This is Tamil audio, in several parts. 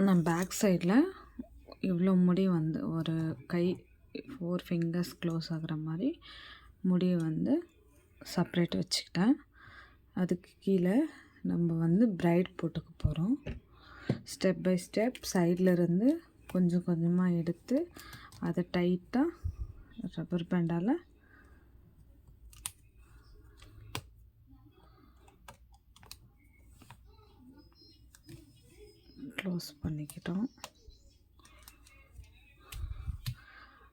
நான் பேக் சைடில் இவ்வளோ முடி வந்து ஒரு கை 4 ஃபிங்கர்ஸ் க்ளோஸ் ஆகிற மாதிரி முடியை வந்து செப்ரேட் வச்சுக்கிட்டேன். அதுக்கு கீழே நம்ம வந்து பிரைட் போட்டுக்க போகிறோம். ஸ்டெப் பை ஸ்டெப் சைடில் இருந்து கொஞ்சம் கொஞ்சமாக எடுத்து அதை டைட்டாக ரப்பர் பேண்டால் க்ளோஸ் பண்ணிக்கிட்டோம்.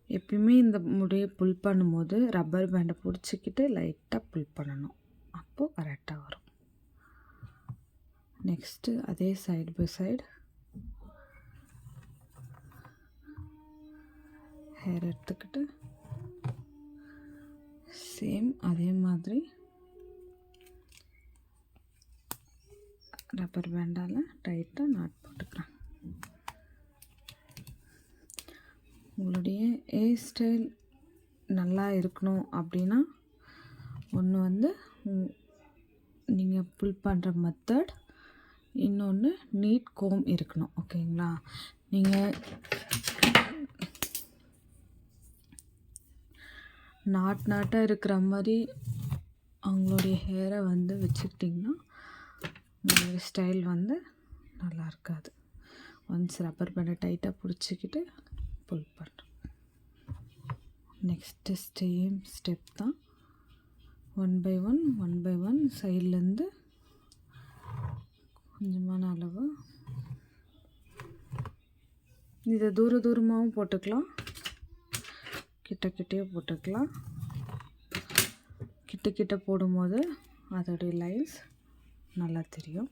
எப்பயுமே இந்த முடியை புல் பண்ணும்போது ரப்பர் பேண்டை பிடிச்சிக்கிட்டு லைட்டாக புல் பண்ணணும், அப்போது கரெக்டாக வரும். நெக்ஸ்ட்டு அதே சைடு பை சைடு ஹேர் எடுத்துக்கிட்டு சேம் அதே மாதிரி ரப்பர் பேண்டால் டைட்டாக நாட் போட்டுக்கிறேன். உங்களுடைய ஹேர் ஸ்டைல் நல்லா இருக்கணும் அப்படின்னா ஒன்று வந்து நீங்கள் புல் பண்ணுற மெத்தட், இன்னொன்று நீட் கோம் இருக்கணும். ஓகேங்களா? நீங்கள் நாட்டாக இருக்கிற மாதிரி அவங்களுடைய ஹேரை வந்து வச்சுக்கிட்டிங்கன்னா உங்களுடைய ஸ்டைல் வந்து நல்லா இருக்காது. ஒன்ஸ் ரப்பர் பேண்டை டைட்டாக பிடிச்சிக்கிட்டு புல் பண்ணுறோம். நெக்ஸ்ட்டு சேம் ஸ்டெப் தான். ஒன் பை ஒன் சைட்லேருந்து கொஞ்சமான அளவு இதை தூரமாகவும் போட்டுக்கலாம், கிட்டே போட்டுக்கலாம். கிட்ட போடும்போது அதோடைய லைன்ஸ் நல்லா தெரியும்.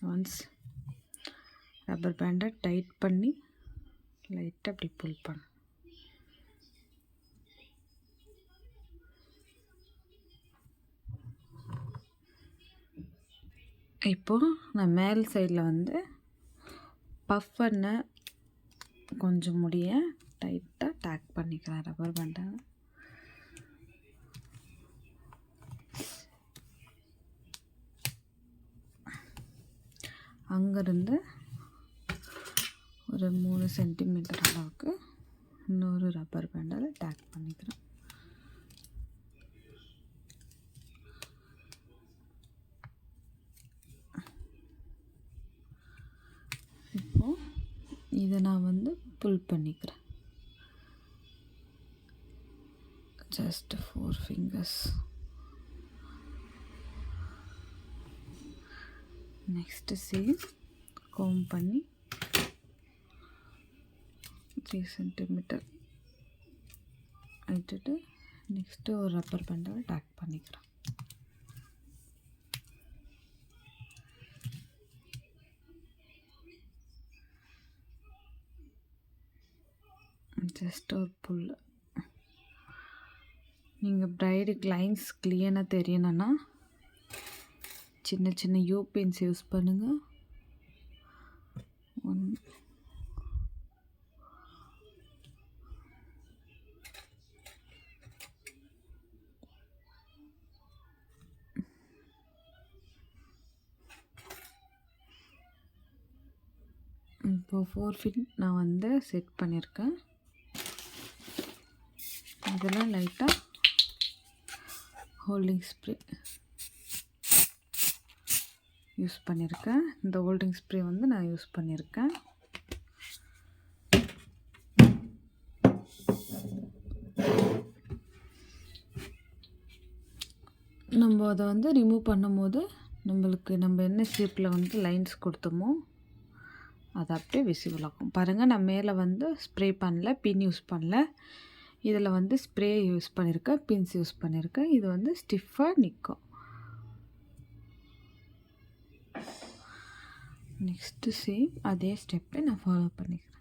ஒன்ஸ் ரப்பர் பேண்டை டைட் பண்ணி லைட்டாக அப்படி புல் பண்ண. இப்போது நான் மேல் சைடில் வந்து பஃப் பண்ண கொஞ்சம் முடிய டைட்டாக டேக் பண்ணிக்கிறேன் ரப்பர் பேண்டை. அங்கேருந்து ஒரு 3 சென்டிமீட்டர் அளவுக்கு இன்னொரு ரப்பர் பேண்டால் டேக் பண்ணிக்கிறேன். இப்போது இதை நான் வந்து புல் பண்ணிக்கிறேன். Just 4 fingers. Next same comb பண்ணி 3 சென்டிமீட்டர் விட்டுட்டு நெக்ஸ்ட்டு ஒரு ரப்பர் பேண்டால் டேக் பண்ணிக்கிறேன். ஜஸ்ட் ஒரு புல். நீங்கள் பிரைடுக்கு லைன்ஸ் கிளியராக தெரியணுன்னா சின்ன யூ பென்ஸ் யூஸ் பண்ணுங்கள். இப்போ 4 ஃபீட் நான் வந்து செட் பண்ணியிருக்கேன். இதெல்லாம் லைட்டாக ஹோல்டிங் ஸ்ப்ரே யூஸ் பண்ணியிருக்கேன். இந்த ஹோல்டிங் ஸ்ப்ரே வந்து நான் யூஸ் பண்ணியிருக்கேன். நம்ம அதை வந்து ரிமூவ் பண்ணும்போது நம்ம என்ன ஷேப்பில் வந்து லைன்ஸ் கொடுத்தோமோ அது அப்படியே விசிபிள் ஆகும். பாருங்கள், நான் மேலே வந்து ஸ்ப்ரே பண்ணல, பின் யூஸ் பண்ணல. இதில் வந்து ஸ்ப்ரே யூஸ் பண்ணியிருக்கேன், பின்ஸ் யூஸ் பண்ணியிருக்கேன். இது வந்து ஸ்டிஃபாக நிற்கும். நெக்ஸ்ட்டு சேம் அதே ஸ்டெப்பை நான் ஃபாலோ பண்ணிக்கிறேன்.